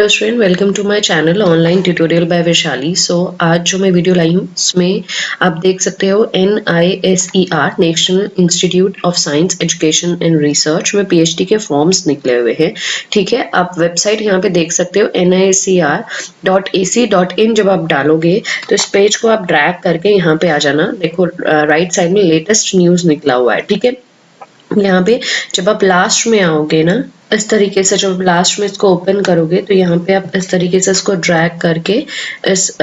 Hello student, welcome to my channel online tutorial by Vaishali. So आज जो मैं video लाई हूँ उसमें आप देख सकते हो NISER national institute of science education and research में PhD के फॉर्म्स निकले हुए हैं। ठीक है, आप वेबसाइट यहाँ पे देख सकते हो NISER.ac.in। जब आप डालोगे तो इस पेज को आप ड्रैग करके यहाँ पे आ जाना। देखो राइट साइड में लेटेस्ट न्यूज निकला हुआ है। ठीक है, यहाँ पे जब आप लास्ट में आओगे ना, इस तरीके से जब लास्ट में इसको ओपन करोगे तो यहाँ पे आप इस तरीके से इसको ड्रैग करके इस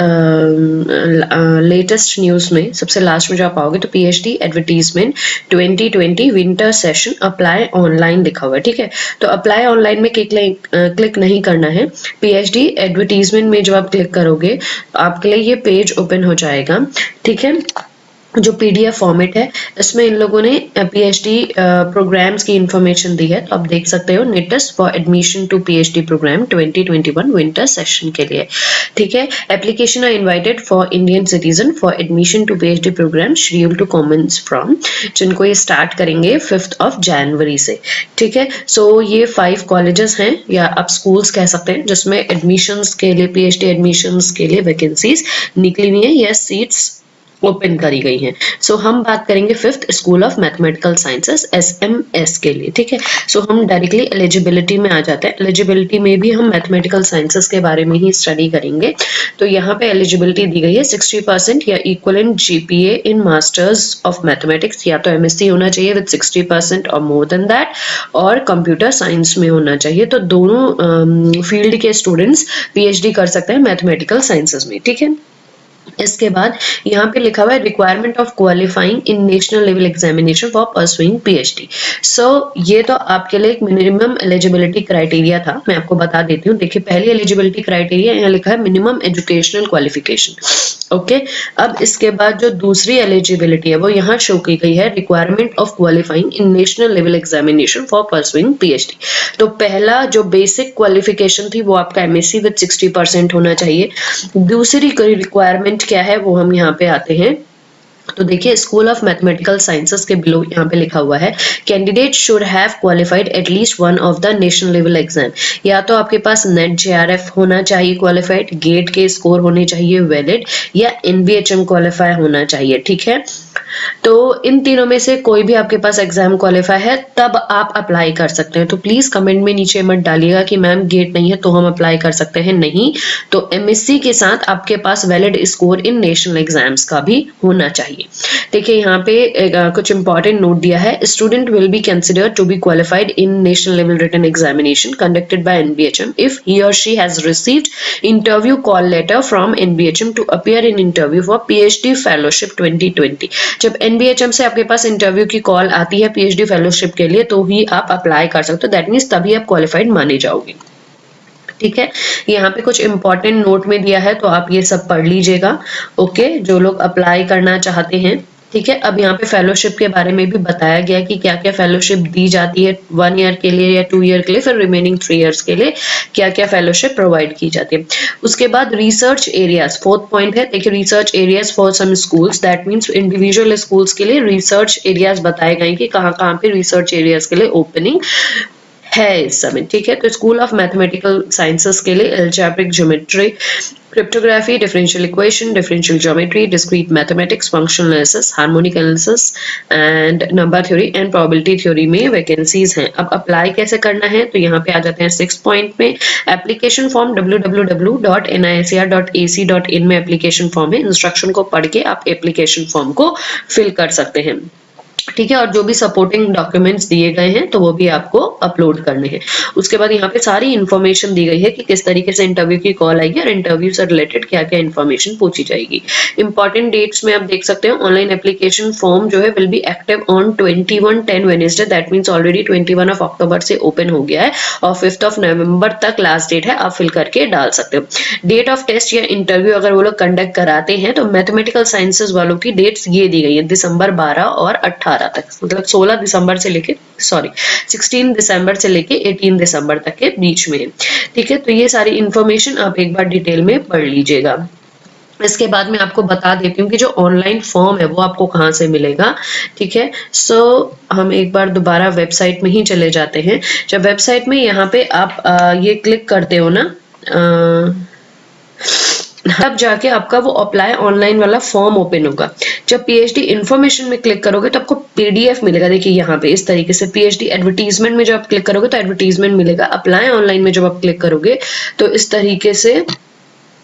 लेटेस्ट न्यूज में सबसे लास्ट में जो आप आओगे तो PhD advertisement 2020 winter session apply online लिखा हुआ है। ठीक है, तो अप्लाई ऑनलाइन में क्लिक नहीं करना है। PhD एडवर्टीजमेंट में जब आप क्लिक करोगे आपके लिए ये पेज ओपन हो जाएगा। ठीक है, जो PDF फॉर्मेट है इसमें इन लोगों ने PhD प्रोग्राम्स की इंफॉर्मेशन दी है। तो आप देख सकते हो notice for admission to PhD programme 2021 winter session के लिए। ठीक है, application are invited for Indian citizen for admission to PhD programme schedule to commence from, जिनको ये स्टार्ट करेंगे 5 जनवरी से। ठीक है, सो ये 5 कॉलेजेस हैं या आप स्कूल्स कह सकते हैं जिसमें एडमिशंस के लिए PhD एडमिशंस के लिए वैकेंसीज निकली हुई है या सीट्स ओपन करी गई हैं। सो हम बात करेंगे 5th school of mathematical sciences SMS के लिए। ठीक है, सो हम डायरेक्टली एलिजिबिलिटी में आ जाते हैं। एलिजिबिलिटी में भी हम मैथमेटिकल साइंसेस के बारे में ही स्टडी करेंगे। तो यहाँ पे एलिजिबिलिटी दी गई है 60% या equivalent GPA in masters of mathematics, या तो MSc होना चाहिए विद 60% और मोर देन दैट, और कंप्यूटर साइंस में होना चाहिए। तो दोनों फील्ड के स्टूडेंट्स PhD कर सकते हैं मैथमेटिकल साइंसेस में। ठीक है, इसके बाद यहाँ पे लिखा हुआ है requirement of qualifying in national level examination for pursuing PhD। सो ये तो आपके लिए एक मिनिमम एलिजिबिलिटी क्राइटेरिया था, मैं आपको बता देती हूँ। देखिए, पहली एलिजिबिलिटी क्राइटेरिया यहाँ लिखा है मिनिमम एजुकेशनल क्वालिफिकेशन। ओके, अब इसके बाद जो दूसरी एलिजिबिलिटी है वो यहाँ शो की गई है requirement of qualifying in national level examination for pursuing PhD। तो पहला जो बेसिक क्वालिफिकेशन थी वो आपका MSc विद 60% होना चाहिए। दूसरी रिक्वायरमेंट क्या है वो हम यहाँ पे आते हैं। तो देखिए, स्कूल ऑफ मैथमेटिकल साइंसेस के बिलो यहाँ पे लिखा हुआ है candidate should have qualified at least one of the national level exam. या तो आपके पास नेट JRF होना चाहिए क्वालिफाइड, गेट के स्कोर होने चाहिए वैलिड, या NBHM क्वालिफाई होना चाहिए। ठीक है, तो इन तीनों में से कोई भी आपके पास एग्जाम क्वालिफाई है तब आप अप्लाई कर सकते हैं। तो प्लीज कमेंट में नीचे मत डालिएगा कि मैम गेट नहीं है तो हम अप्लाई कर सकते हैं, नहीं। तो MSc के साथ आपके पास valid score in national exams का भी होना चाहिए। देखिए, यहाँ पे कुछ इंपॉर्टेंट नोट दिया है। Student will be considered to be qualified in national level written examination conducted by NBHM इफ he or she has received interview call letter from NBHM to appear in interview for PhD fellowship 2020। जब NBHM से आपके पास interview की call आती है PhD fellowship के लिए तो ही आप अप्लाई कर सकते हो। दैट मीन्स तभी आप क्वालिफाइड माने जाओगे। ठीक है, यहाँ पे कुछ इंपॉर्टेंट नोट में दिया है तो आप ये सब पढ़ लीजिएगा। ओके, जो लोग अप्लाई करना चाहते हैं। ठीक है, अब यहाँ पे फेलोशिप के बारे में भी बताया गया कि क्या क्या फेलोशिप दी जाती है 1 ईयर के लिए या 2 ईयर के लिए, फिर रिमेनिंग 3 ईयर्स के लिए क्या क्या फेलोशिप प्रोवाइड की जाती है। उसके बाद रिसर्च एरियाज 4th पॉइंट है। देखिए, research areas for some schools, that means individual schools के लिए रिसर्च एरियाज बताए गए कि कहाँ कहाँ पे रिसर्च एरियाज के लिए ओपनिंग है इस समय। ठीक है, तो स्कूल ऑफ मैथमेटिकल साइंसेस के लिए algebraic geometry, cryptography, differential equation, differential geometry, discrete mathematics, functional analysis, harmonic analysis and number theory and probability theory में वैकेंसीज हैं। अब अप्लाई कैसे करना है तो यहाँ पे आ जाते हैं 6 पॉइंट में। एप्लीकेशन फॉर्म www.nisr.ac.in में एप्लीकेशन फॉर्म है। इंस्ट्रक्शन को पढ़ के आप एप्लीकेशन फॉर्म को फिल कर सकते हैं। ठीक है, और जो भी सपोर्टिंग डॉक्यूमेंट्स दिए गए हैं तो वो भी आपको अपलोड करने हैं। उसके बाद यहाँ पे सारी इन्फॉर्मेशन दी गई है कि किस तरीके से इंटरव्यू की कॉल आएगी और इंटरव्यू से रिलेटेड क्या क्या इन्फॉर्मेशन पूछी जाएगी। इंपॉर्टेंट डेट्स में आप देख सकते हो ऑनलाइन एप्लीकेशन फॉर्म जो है will be active on 21/10 Wednesday. That means already 21 अक्टूबर से ओपन हो गया है और 5 नवंबर तक लास्ट डेट है, आप फिल करके डाल सकते हो। डेट ऑफ टेस्ट या इंटरव्यू अगर वो लोग कंडक्ट कराते हैं तो मैथमेटिकल साइंसेज वालों की डेट्स ये दी गई है दिसंबर 12 और 18 तक, मतलब 16 दिसंबर से लेके 16 दिसंबर से लेके 18 दिसंबर तक के बीच में। ठीक है, तो ये सारी इंफॉर्मेशन आप एक बार डिटेल में पढ़ लीजिएगा। इसके बाद मैं आपको बता देती हूँ कि जो ऑनलाइन फॉर्म है वो आपको कहाँ से मिलेगा। ठीक है, सो हम एक बार दोबारा वेबसाइट में ही चले जाते हैं। जब वेबसाइट में यहाँ पे आप ये क्लिक करते हो ना, तब जाके आपका वो अप्लाई ऑनलाइन वाला फॉर्म ओपन होगा। जब पीएचडी इन्फॉर्मेशन में क्लिक करोगे तो आपको पीडीएफ मिलेगा। देखिए यहाँ पे इस तरीके से पीएचडी एडवर्टीजमेंट में जब आप क्लिक करोगे तो एडवर्टीजमेंट मिलेगा। अप्लाई ऑनलाइन में जब आप क्लिक करोगे तो इस तरीके से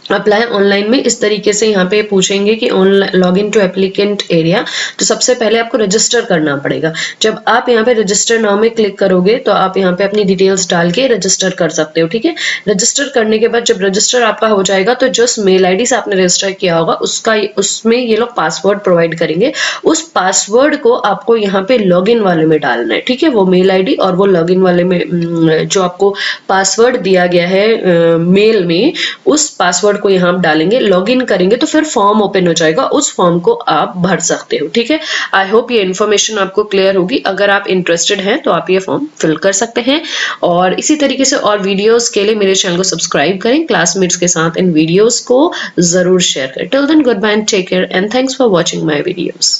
अप्लाई ऑनलाइन में इस तरीके से यहाँ पे पूछेंगे कि online log in to applicant area. तो सबसे पहले आपको रजिस्टर करना पड़ेगा। जब आप यहाँ पे रजिस्टर नाउ में क्लिक करोगे तो आप यहाँ पे अपनी डिटेल्स डाल के रजिस्टर कर सकते हो, ठीक है। रजिस्टर करने के बाद जब रजिस्टर आपका हो जाएगा तो जिस मेल आईडी से आपने रजिस्टर किया होगा उसमें ये लोग पासवर्ड प्रोवाइड करेंगे। उस पासवर्ड को आपको यहाँ पे लॉगिन वाले में डालना है, ठीक है। वो मेल आईडी और वो लॉगिन वाले में जो आपको पासवर्ड दिया गया है मेल में, उस पासवर्ड को यहाँ आप डालेंगे, लॉगिन करेंगे तो फिर फॉर्म ओपन हो जाएगा। उस फॉर्म को आप भर सकते हो, ठीक है। आई होप ये इन्फॉर्मेशन आपको क्लियर होगी। अगर आप इंटरेस्टेड हैं तो आप ये फॉर्म फिल कर सकते हैं। और इसी तरीके से और वीडियोस के लिए मेरे चैनल को सब्सक्राइब करें। क्लासमेट्स के साथ इन वीडियोस को जरूर शेयर करें। Till then goodbye and take care and thanks for watching my videos.